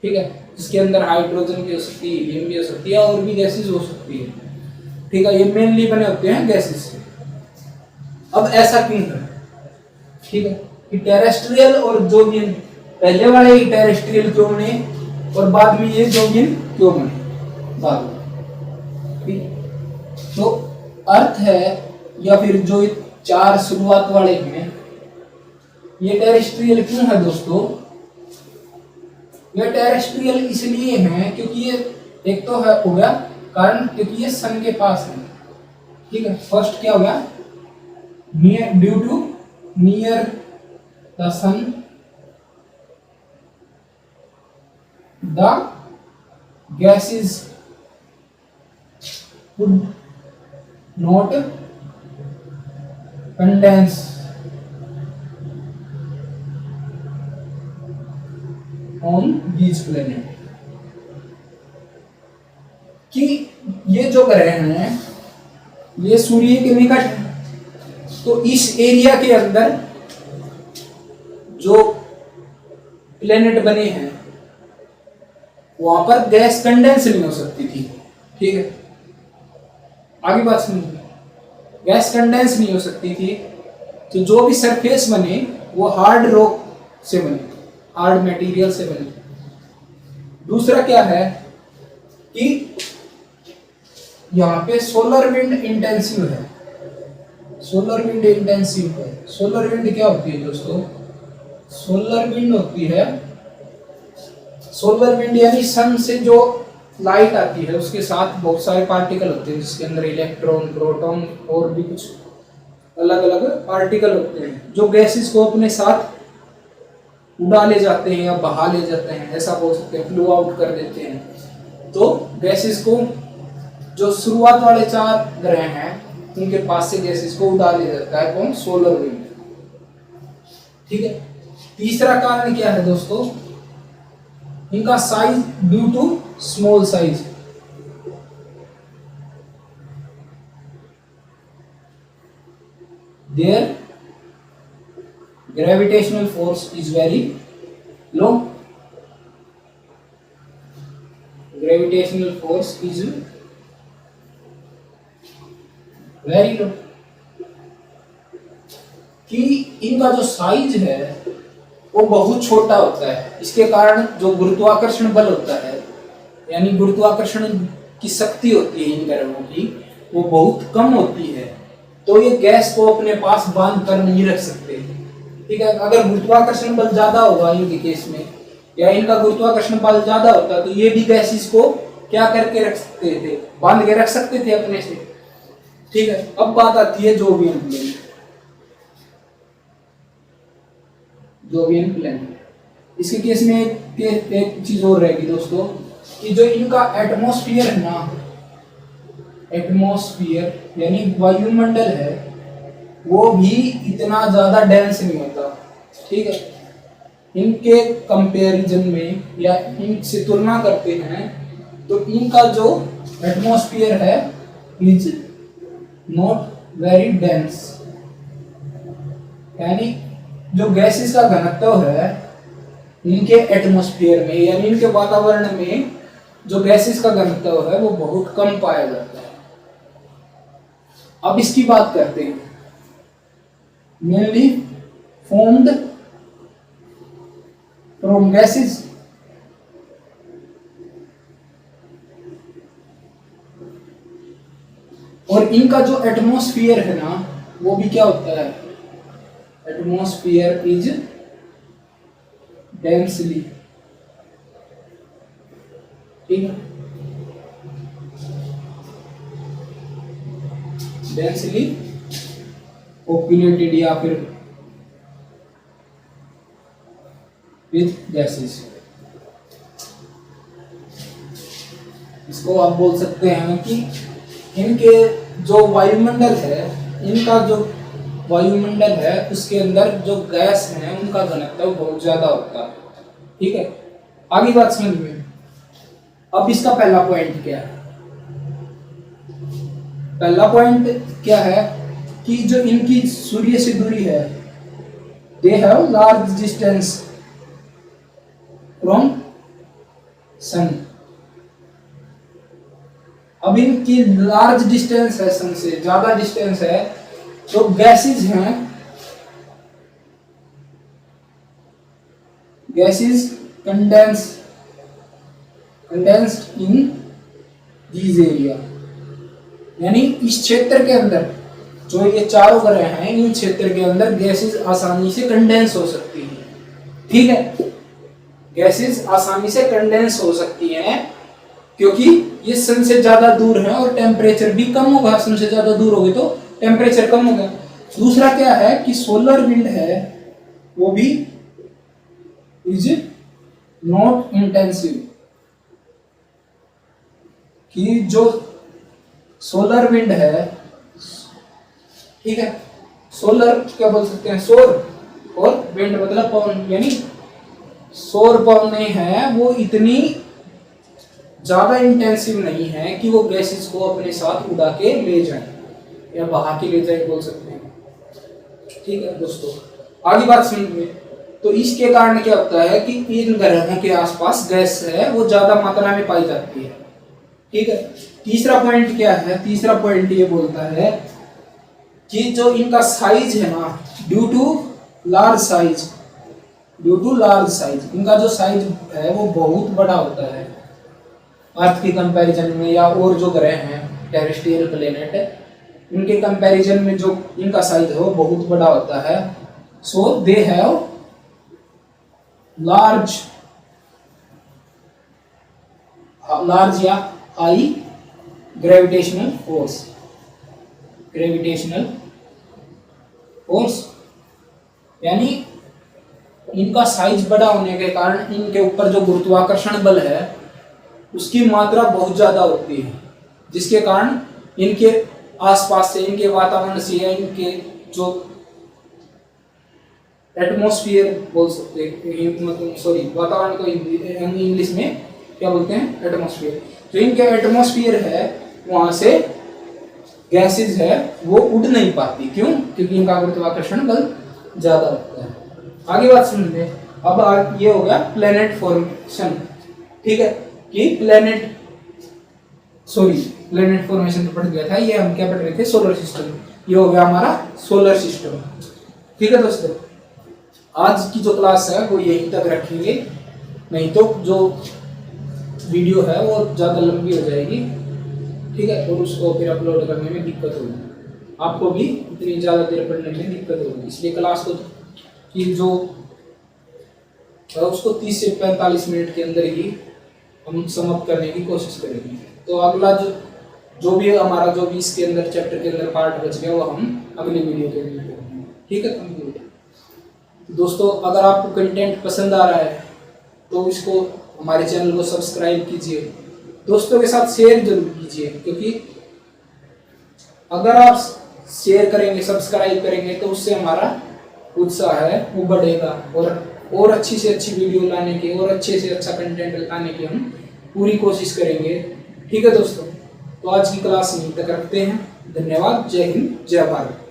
ठीक है, इसके अंदर हाइड्रोजन भी हो सकती है, हीलियम भी हो सकती है, और भी गैसेस हो सकती है। ठीक है, ये मेनली बने होते हैं गैसेस से। अब ऐसा क्यों है, ठीक है, कि टेरेस्ट्रियल और जोवियन, पहले वाले ही टेरेस्ट्रियल क्यों बने और बाद में ये जोवियन क्यों बने बाद में। ठीक, तो अर्थ है या फिर जो चार शुरुआत वाले हैं, ये टेरेस्ट्रियल क्यों है दोस्तों, ये टेरेस्ट्रियल इसलिए है क्योंकि ये एक तो है हो गया कारण, क्योंकि ये सन के पास है। ठीक है, फर्स्ट क्या हो गया, near, due to near the sun the gases would not condense on these planet, कि ये जो ग्रह हैं ये सूर्य के निकट है, तो इस एरिया के अंदर जो प्लेनेट बने हैं वहां पर गैस कंडेंस नहीं हो सकती थी। ठीक है, आगे बात सुनिए, गैस कंडेंस नहीं हो सकती थी, तो जो भी सरफेस बने वो हार्ड रॉक से बने, हार्ड मटेरियल से बने। दूसरा क्या है कि यहाँ पे सोलर विंड इंटेंसिव है, सोलर विंड इंटेंसिव है। सोलर विंड क्या होती है दोस्तों, सोलर विंड होती है, सोलर विंड यानी सन से जो लाइट आती है उसके साथ बहुत सारे पार्टिकल होते हैं, जिसके अंदर इलेक्ट्रॉन, प्रोटॉन और भी कुछ अलग अलग पार्टिकल होते हैं, जो गैसेस को अपने साथ उड़ा ले जाते हैं या बहा ले जाते हैं, ऐसा बोल सकते हैं, फ्लो आउट कर देते हैं। तो गैसेस को, जो शुरुआत वाले चार ग्रह हैं उनके पास से गैसेस को उड़ा ले जाता है कौन, सोलर विंड। ठीक है, तीसरा कारण क्या है दोस्तों, इनका size, due to small size, there gravitational force is very low, gravitational force is very low, कि इनका जो साइज है वो बहुत छोटा होता है, इसके कारण जो गुरुत्वाकर्षण बल होता है, यानी गुरुत्वाकर्षण की शक्ति होती है इन ग्रहों की, वो बहुत कम होती है, तो ये गैस को अपने पास बांध कर नहीं रख सकते। ठीक है, अगर गुरुत्वाकर्षण बल ज्यादा होगा इनके केस में, या इनका गुरुत्वाकर्षण बल ज्यादा होता तो ये भी गैसेस को क्या करके रख सकते थे, बांध के रख सकते थे अपने से। ठीक है, अब बात आती है जोवियन प्लेनेट। जोवियन प्लेनेट, इसके केस में एक चीज और रहेगी दोस्तों, कि जो इनका एटमॉस्फेयर है ना, एटमॉस्फेयर यानी वायुमंडल है, वो भी इतना ज्यादा डेंस नहीं होता। ठीक है, इनके कंपैरिजन में या इनसे तुलना करते हैं तो इनका जो एटमॉस्फेयर है इज नॉट वेरी डेंस, यानी जो गैसेस का घनत्व है इनके एटमॉस्फेयर में, यानी इनके वातावरण में जो गैसेस का घनत्व है वो बहुत कम पाया जाता है। अब इसकी बात करते हैं, मेनली फॉर्म्ड फ्रॉम गैसेस इनका जो एटमॉस्फेयर है ना वो भी क्या होता है, एटमॉस्फेयर इज डेंसली, ठीक है, डेंसली पॉपुलेटेड या फिर विथ गैसेस। इसको आप बोल सकते हैं कि इनके जो वायुमंडल है, इनका जो वायुमंडल है उसके अंदर जो गैस है उनका घनत्व बहुत ज्यादा होता है, ठीक है। आगे बात समझ में। अब इसका पहला पॉइंट क्या है, पहला पॉइंट क्या है कि जो इनकी सूर्य से दूरी है, they have large distance from sun. अब इनकी लार्ज डिस्टेंस है, सन से ज्यादा डिस्टेंस है, तो गैसेस हैं, gases condensed in these area, यानी इस क्षेत्र के अंदर जो ये चारों ग्रह हैं, इन क्षेत्र के अंदर गैसेस आसानी से कंडेंस हो सकती है, ठीक है। गैसेस आसानी से कंडेंस हो सकती हैं क्योंकि ये सन से ज्यादा दूर है और टेम्परेचर भी कम होगा, सन से ज्यादा दूर होगी तो टेम्परेचर कम होगा। दूसरा क्या है कि सोलर विंड है वो भी इज नॉट इंटेंसिव, कि जो सोलर विंड है, ठीक है, सोलर क्या बोल सकते हैं, सौर, और विंड मतलब पवन, यानी सौर पवन नहीं है, वो इतनी ज्यादा इंटेंसिव नहीं है कि वो गैसेस को अपने साथ उड़ा के ले जाए या बहा के ले जाए, बोल सकते हैं, ठीक है दोस्तों। आगे बात समझिए। तो इसके कारण क्या होता है कि इन ग्रहों के आसपास गैस है वो ज्यादा मात्रा में पाई जाती है, ठीक है। तीसरा पॉइंट क्या है, तीसरा पॉइंट ये बोलता है कि जो इनका साइज है ना, ड्यू टू लार्ज साइज, इनका जो साइज है वो बहुत बड़ा होता है अर्थ के कंपैरिजन में, या और जो ग्रह हैं टेरेस्ट्रियल प्लेनेट इनके कंपैरिजन में जो इनका साइज है वो बहुत बड़ा होता है। सो दे हैव लार्ज या हाई ग्रेविटेशनल फोर्स, यानी इनका साइज बड़ा होने के कारण इनके ऊपर जो गुरुत्वाकर्षण बल है उसकी मात्रा बहुत ज्यादा होती है, जिसके कारण इनके आसपास से, इनके वातावरण से, या इनके जो एटमॉस्फेयर बोल सकते हैं, सॉरी वातावरण को इंग्लिश में क्या बोलते हैं, एटमॉस्फेयर। जो इनके एटमॉस्फेयर है वहां से गैसेस है वो उड़ नहीं पाती, क्यों, क्योंकि इनका गुरुत्वाकर्षण बल ज्यादा होता है। आगे बात समझते। अब ये हो गया प्लेनेट फॉर्मेशन, ठीक है, कि प्लेनेट फॉर्मेशन पढ़ गया था, ये हम क्या पढ़ रहे थे, सोलर सिस्टम। ये हो गया हमारा सोलर सिस्टम, ठीक है दोस्तों। आज की जो क्लास है वो यहीं तक रखेंगे, नहीं तो जो वीडियो है वो ज़्यादा लंबी हो जाएगी, ठीक है, और उसको फिर अपलोड करने में दिक्कत होगी, आपको भी इतनी ज़्यादा देर पढ़ने में दिक्कत होगी। इसलिए क्लास को कि जो उसको 30 से 45 मिनट के अंदर ही हम समाप्त करने की कोशिश करेंगे। तो अगला जो भी हमारा जो भी इसके अंदर चैप्टर के अंदर पार्ट बच गया वो हम अगली वीडियो के अंदर करेंगे, ठीक है दोस्तों। अगर आपको कंटेंट पसंद आ रहा है तो इसको हमारे चैनल को सब्सक्राइब कीजिए, दोस्तों के साथ शेयर जरूर कीजिए, क्योंकि अगर आप शेयर करेंगे, सब्सक्राइब करेंगे तो उससे हमारा उत्साह है वो बढ़ेगा, और अच्छी से अच्छी वीडियो लाने की और अच्छे से अच्छा कंटेंट लाने की हम पूरी कोशिश करेंगे, ठीक है दोस्तों। तो आज की क्लास यहीं तक रखते हैं। धन्यवाद। जय हिंद, जय भारत।